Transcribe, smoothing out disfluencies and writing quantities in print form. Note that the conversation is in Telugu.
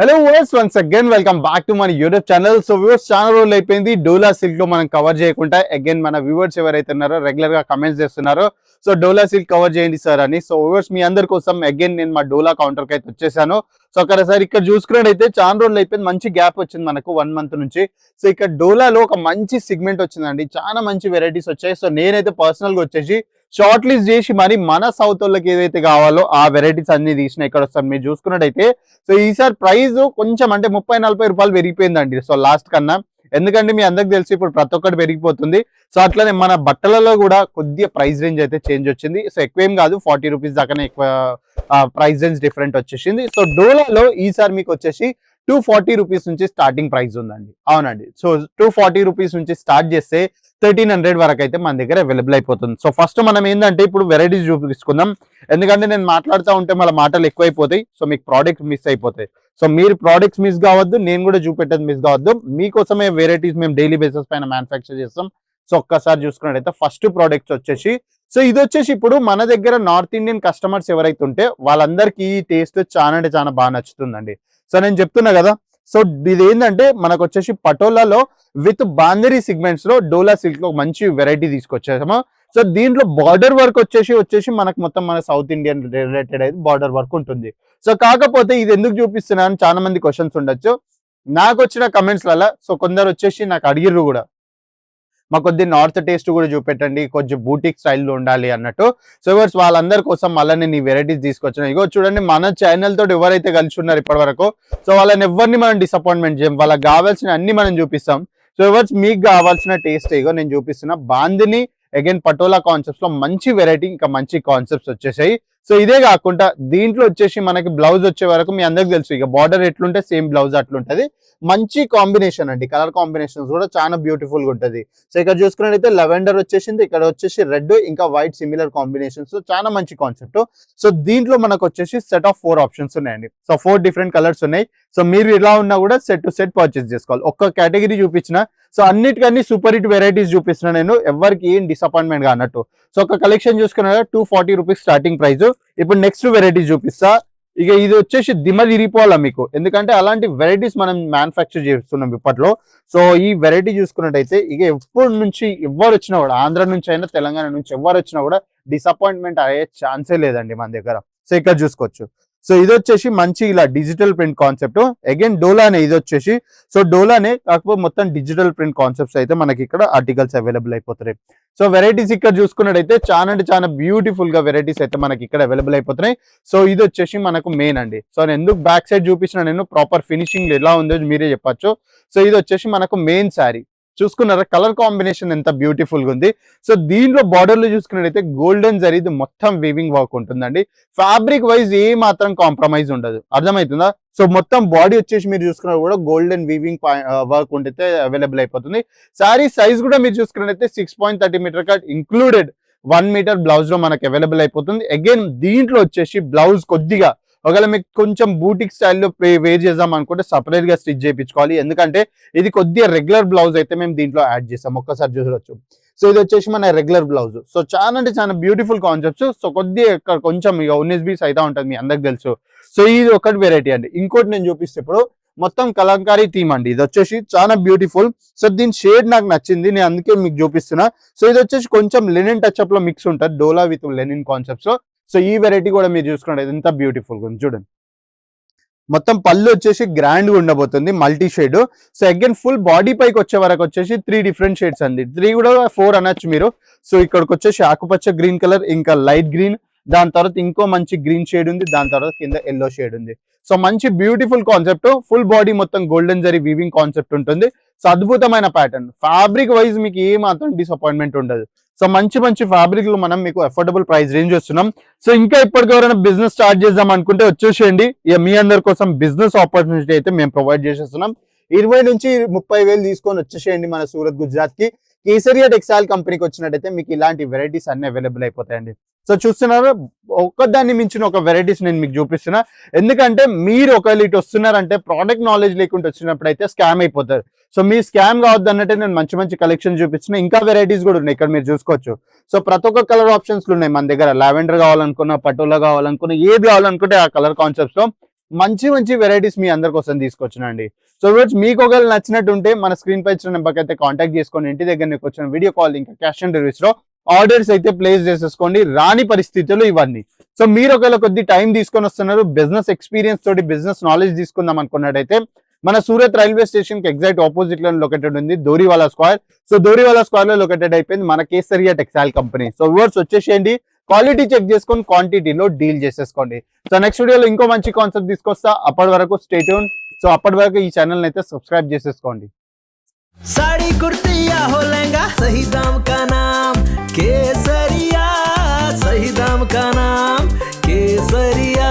Hello viewers, once again welcome back to మన యూట్యూబ్ ఛానల్. సో వ్యూవర్స్, చాలా రోజులు అయిపోయింది డోలా సిల్క్ లో మనం కవర్ చేయకుండా. అగైన్ మన వ్యూవర్స్ ఎవరైతే ఉన్నారో రెగ్యులర్ గా కమెంట్స్ చేస్తున్నారో సో డోలా సిల్క్ కవర్ చేయండి సార్ అని. సో వ్యూవర్స్, మీ అందరి కోసం అగైన్ నేను మా డోలా కౌంటర్ కి అయితే వచ్చేసాను. సో ఒకసారి ఇక్కడ చూసుకున్నట్టయితే చాలా రోజులు అయిపోయింది, మంచి గ్యాప్ వచ్చింది మనకు 1 month నుంచి. సో ఇక్కడ డోలాలో ఒక మంచి సిగ్మెంట్ వచ్చిందండి, చాలా మంచి వెరైటీస్ వచ్చాయి. సో నేనైతే పర్సనల్ గా వచ్చేసి షార్ట్ లిస్ట్ చేసి మరి మన సౌత్ వాళ్ళకి ఏదైతే కావాలో ఆ వెరైటీస్ అన్ని తీసిన ఇక్కడ వస్తాను. మీరు చూసుకున్నట్టయితే సో ఈసారి ప్రైస్ కొంచెం అంటే 30-40 రూపాయలు పెరిగిపోయిందండి సో లాస్ట్ కన్నా. ఎందుకంటే మీ అందరికి తెలిసి ఇప్పుడు ప్రతి ఒక్కటి పెరిగిపోతుంది. సో అట్లనే మన బట్టలలో కూడా కొద్దిగా ప్రైస్ రేంజ్ అయితే చేంజ్ వచ్చింది. సో ఎక్కువేం కాదు, 40 రూపీస్ దాకానే ఎక్కువ ప్రైస్ రేంజ్ డిఫరెంట్ వచ్చేసింది. సో డోలాలో ఈసారి మీకు వచ్చేసి 240 రూపీస్ నుంచి స్టార్టింగ్ ప్రైస్ ఉందండి. అవునండి, సో 240 రూపీస్ నుంచి స్టార్ట్ చేస్తే 1300 వరకు అయితే మన దగ్గర అవైలబుల్ అయిపోతుంది. సో ఫస్ట్ మనం ఏంటంటే ఇప్పుడు వెరైటీస్ చూపించుకుందాం, ఎందుకంటే నేను మాట్లాడుతూ ఉంటే మన మాటలు ఎక్కువైపోతాయి, సో మీకు ప్రోడక్ట్ మిస్ అయిపోతాయి. సో మీరు ప్రోడక్ట్స్ మిస్ కావద్దు, నేను కూడా చూపెట్టేది మిస్ కావద్దు. మీకోసమే వెరైటీస్ మేము డైలీ బేసిస్ పైన మ్యానుఫ్యాక్చర్ చేస్తాం. సో ఒక్కసారి చూసుకున్నట్టయితే ఫస్ట్ ప్రోడక్ట్స్ వచ్చేసి సో ఇది వచ్చేసి ఇప్పుడు మన దగ్గర నార్త్ ఇండియన్ కస్టమర్స్ ఎవరైతే ఉంటే వాళ్ళందరికీ ఈ టేస్ట్ చాలా అంటే చాలా బాగా నచ్చుతుందండి. సో నేను చెప్తున్నా కదా, సో ఇది ఏంటంటే మనకు వచ్చేసి పటోలాలో విత్ బాందరీ సిగ్మెంట్స్ లో డోలా సిల్క్ లో మంచి వెరైటీ తీసుకొచ్చేసాము. సో దీంట్లో బార్డర్ వర్క్ వచ్చేసి మనకు మొత్తం మన సౌత్ ఇండియన్ రిలేటెడ్ అయితే బార్డర్ వర్క్ ఉంటుంది. సో కాకపోతే ఇది ఎందుకు చూపిస్తున్నాను చాలా మంది క్వశ్చన్స్ ఉండొచ్చు నాకు వచ్చిన కమెంట్స్ లలో. సో కొందరు వచ్చేసి నాకు అడిగిర్రు కూడా, మా కొద్ది నార్త్ టేస్ట్ కూడా చూపెట్టండి, కొంచెం బూటిక్ స్టైల్లో ఉండాలి అన్నట్టు. సో ఇవర్స్ వాళ్ళందరి కోసం మళ్ళీ నేను ఈ వెరైటీస్ తీసుకొచ్చిన. ఇగో చూడండి, మన ఛానల్ తోటి ఎవరైతే కలిసి ఉన్నారు ఇప్పటి వరకు సో వాళ్ళని ఎవరిని మనం డిసప్పాయింట్మెంట్ చేయం, వాళ్ళకి కావాల్సిన అన్ని మనం చూపిస్తాం. సో ఇవర్స్ మీకు కావాల్సిన టేస్ట్ ఇగో నేను చూపిస్తున్నా. బాందిని అగైన్ పటోలా కాన్సెప్ట్స్ లో మంచి వెరైటీ, ఇంకా మంచి కాన్సెప్ట్స్ వచ్చేసాయి. సో ఇదే కాకుండా దీంట్లో వచ్చేసి మనకి బ్లౌజ్ వచ్చే వరకు మీ అందరికి తెలుసు, ఇక బార్డర్ ఎట్లుంటే సేమ్ బ్లౌజ్ అట్లుంటది. మంచి కాంబినేషన్ అండి, కలర్ కాంబినేషన్స్ కూడా చాలా బ్యూటిఫుల్ గా ఉంటది. సో ఇక్కడ చూసుకున్నట్టయితే లెవెండర్ వచ్చేసింది, ఇక్కడ వచ్చేసి రెడ్ ఇంకా వైట్ సిమిలర్ కాంబినేషన్స్, చాలా మంచి కాన్సెప్ట్. సో దీంట్లో మనకు వచ్చేసి సెట్ ఆఫ్ 4 ఆప్షన్స్ ఉన్నాయండి. సో 4 డిఫరెంట్ కలర్స్ ఉన్నాయి. సో మీరు ఇలా ఉన్నా కూడా సెట్ టు సెట్ పర్చేస్ చేసుకోవాలి. ఒక్క కేటగిరీ చూపించిన సో అన్నిటికన్నీ సూపర్ హిట్ వెరైటీస్ చూపిస్తున్నా నేను, ఎవరికి ఏం డిసప్పాయింట్మెంట్ గా అన్నట్టు. సో ఒక కలెక్షన్ చూసుకున్నా 240 రూపీస్ స్టార్టింగ్ ప్రైస్. ఇప్పుడు నెక్స్ట్ వెరైటీస్ చూపిస్తా. ఇక ఇది వచ్చేసి దిమ్మ తిరిగిపోవాలా మీకు, ఎందుకంటే అలాంటి వెరైటీస్ మనం మ్యానుఫ్యాక్చర్ చేస్తున్నాం ఇప్పట్లో. సో ఈ వెరైటీ చూసుకున్నట్టయితే ఇక ఎప్పటి నుంచి ఎవరు వచ్చినా కూడా, ఆంధ్ర నుంచి అయినా తెలంగాణ నుంచి ఎవరు వచ్చినా కూడా డిసప్పాయింట్మెంట్ అయ్యే ఛాన్సే లేదండి మన దగ్గర. సో ఇక్కడ చూసుకోవచ్చు. సో ఇది వచ్చేసి మంచి ఇలా డిజిటల్ ప్రింట్ కాన్సెప్ట్, అగైన్ డోలానే ఇది వచ్చేసి. సో డోలానే కాకపోతే మొత్తం డిజిటల్ ప్రింట్ కాన్సెప్ట్స్ అయితే మనకి ఇక్కడ ఆర్టికల్స్ అవైలబుల్ అయిపోతున్నాయి. సో వెరైటీస్ ఇక్కడ చూసుకున్నట్టయితే చాలా అంటే చాలా బ్యూటిఫుల్ గా వెరైటీస్ అయితే మనకి ఇక్కడ అవైలబుల్ అయిపోతున్నాయి. సో ఇది వచ్చేసి మనకు మెయిన్ అండి. సో నేను ఎందుకు బ్యాక్ సైడ్ చూపించిన, నేను ప్రాపర్ ఫినిషింగ్ ఎలా ఉందో మీరే చెప్పచ్చు. సో ఇది వచ్చేసి మనకు మెయిన్ శారీ చూసుకున్నారా, కలర్ కాంబినేషన్ ఎంత బ్యూటిఫుల్ గా ఉంది. సో దీంట్లో బార్డర్ లో చూసుకున్నట్టయితే గోల్డెన్ జరీది మొత్తం వీవింగ్ వర్క్ ఉంటుందండి. ఫ్యాబ్రిక్ వైజ్ ఏ మాత్రం కాంప్రమైజ్ ఉండదు, అర్థమవుతుందా. సో మొత్తం బాడీ వచ్చేసి మీరు చూసుకున్నా కూడా గోల్డెన్ వీవింగ్ వర్క్ ఉంటే అవైలబుల్ అయిపోతుంది. శారీ సైజ్ కూడా మీరు చూసుకున్నట్టయితే 6.30 metre cut included 1 metre blouse లో మనకి అవైలబుల్ అయిపోతుంది. అగైన్ దీంట్లో వచ్చేసి బ్లౌజ్ కొద్దిగా ఒకవేళ మీకు కొంచెం బూటిక్ స్టైల్లో వేర్ చేద్దాం అనుకుంటే సపరేట్ గా స్టిచ్ చేయించుకోవాలి, ఎందుకంటే ఇది కొద్దిగా రెగ్యులర్ బ్లౌజ్ అయితే మేము దీంట్లో యాడ్ చేస్తాం. ఒక్కసారి చూడవచ్చు. సో ఇది వచ్చేసి మన రెగ్యులర్ బ్లౌజ్. సో చాలా అంటే చాలా బ్యూటిఫుల్ కాన్సెప్ట్స్. సో కొద్దిగా కొంచెం ఇక 19 పీస్ అయితే ఉంటుంది, మీ అందరికి తెలుసు. సో ఇది ఒకటి వెరైటీ అండి. ఇంకోటి నేను చూపిస్తే ఇప్పుడు మొత్తం కలంకారీ థీమ్ అండి, ఇది వచ్చేసి చాలా బ్యూటిఫుల్. సో దీని షేడ్ నాకు నచ్చింది, నేను అందుకే మీకు చూపిస్తున్నా. సో ఇది వచ్చేసి కొంచెం లెనిన్ టచ్అప్ లో మిక్స్ ఉంటుంది, డోలా విత్ లెనిన్ కాన్సెప్ట్స్. సో ఈ వెరైటీ కూడా మీరు చూసుకున్నట్టు ఎంత బ్యూటిఫుల్ గా ఉంది చూడండి. మొత్తం పళ్ళు వచ్చేసి గ్రాండ్ గా ఉండబోతుంది, multi shade. So again full body పైకి వచ్చే వరకు వచ్చేసి 3 డిఫరెంట్ షేడ్స్ అండి, 3 కూడా 4 అనొచ్చు మీరు. సో ఇక్కడికి వచ్చేసి ఆకుపచ్చ గ్రీన్ కలర్, ఇంకా లైట్ గ్రీన్, దాని తర్వాత ఇంకో మంచి గ్రీన్ షేడ్ ఉంది, దాని తర్వాత కింద ఎల్లో షేడ్ ఉంది. సో మంచి బ్యూటిఫుల్ కాన్సెప్ట్, ఫుల్ బాడీ మొత్తం గోల్డెన్ జరీ వీవింగ్ కాన్సెప్ట్ ఉంటుంది. సో అద్భుతమైన ప్యాటర్న్, ఫ్యాబ్రిక్ వైజ్ మీకు ఏ మాత్రం డిసప్పాయింట్మెంట్ ఉండదు. సో మంచి మంచి ఫ్యాబ్రిక్ లో మనం మీకు అఫోర్డబుల్ ప్రైస్ రేంజ్ వస్తున్నాం. సో ఇంకా ఇప్పటికి ఎవరైనా బిజినెస్ స్టార్ట్ చేద్దాం అనుకుంటే వచ్చేసేయండి, ఇక మీ అందరి కోసం బిజినెస్ ఆపర్చునిటీ అయితే మేము ప్రొవైడ్ చేసేస్తున్నాం. 20 నుంచి 30 వేలు తీసుకొని వచ్చేసేయండి మన సూరత్ గుజరాత్ కి. కేసరియా టెక్స్టైల్ కంపెనీకి వచ్చినట్టయితే మీకు ఇలాంటి వెరైటీస్ అన్ని అవైలబుల్ అయిపోతాయండి. సో చూస్తున్నారు, ఒక్కదాన్ని మించిన ఒక వెరైటీస్ నేను మీకు చూపిస్తున్నా. ఎందుకంటే మీరు ఒకవేళ ఇటు వస్తున్నారంటే ప్రోడక్ట్ నాలెడ్జ్ లేకుండా వచ్చినప్పుడు అయితే స్కామ్ అయిపోతారు. సో మీ స్కామ్ కావద్దు అన్నట్టే నేను మంచి మంచి కలెక్షన్ చూపిస్తున్నా. ఇంకా వెరైటీస్ కూడా ఉన్నాయి ఇక్కడ మీరు చూసుకోవచ్చు. సో ప్రతి ఒక్క కలర్ ఆప్షన్స్ ఉన్నాయి మన దగ్గర. లావెండర్ కావాలనుకున్నా, పటోలా కావాలనుకున్నా, ఏది కావాలనుకుంటే ఆ కలర్ కాన్సెప్ట్స్ లో మంచి మంచి వెరైటీస్ మీ అందరి కోసం తీసుకొచ్చినండి. సో వ్యూవర్స్ మీకు ఒకవేళ నచ్చినట్టుంటే మన స్క్రీన్ పై ఇచ్చిన నెంబర్కి అయితే కాంటాక్ట్ చేసుకొని ఇంటి దగ్గర నీకు వచ్చిన వీడియో కాల్ ఇంకా క్యాష్ ఆన్ డెలివరీస్ లో ఆర్డర్స్ అయితే ప్లేస్ చేసేసుకోండి. రాని పరిస్థితులు ఇవన్నీ. సో మీరు ఒకవేళ కొద్ది టైం తీసుకొని వస్తున్నారు, బిజినెస్ ఎక్స్పీరియన్స్ తోటి బిజినెస్ నాలెడ్జ్ తీసుకుందాం అనుకున్నట్టయితే మన సూరత్ రైల్వే స్టేషన్ కి ఎగ్జాక్ట్ ఆపోజిట్ లో లొకేటెడ్ ఉంది దోరివాలా స్క్వేర్. సో దోరివాలా స్క్వేర్ లో లొకేటెడ్ అయిపోయింది మన Kesariya textile company. So viewers వచ్చేసేయండి, క్వాలిటీ చెక్ చేసుకొని క్వాంటిటీలో డీల్ చేసేసుకోండి. సో నెక్స్ట్ వీడియోలో ఇంకో మంచి కాన్సెప్ట్ తీసుకొస్తా. అప్పటి వరకు స్టే ట్యూన్. సో అప్పటి వరకు ఈ ఛానల్ అయితే సబ్స్క్రైబ్ చేసేసుకోండి. साड़ी कुर्ती या हो लहंगा, सही दाम का नाम केसरिया, सही दाम का नाम केसरिया.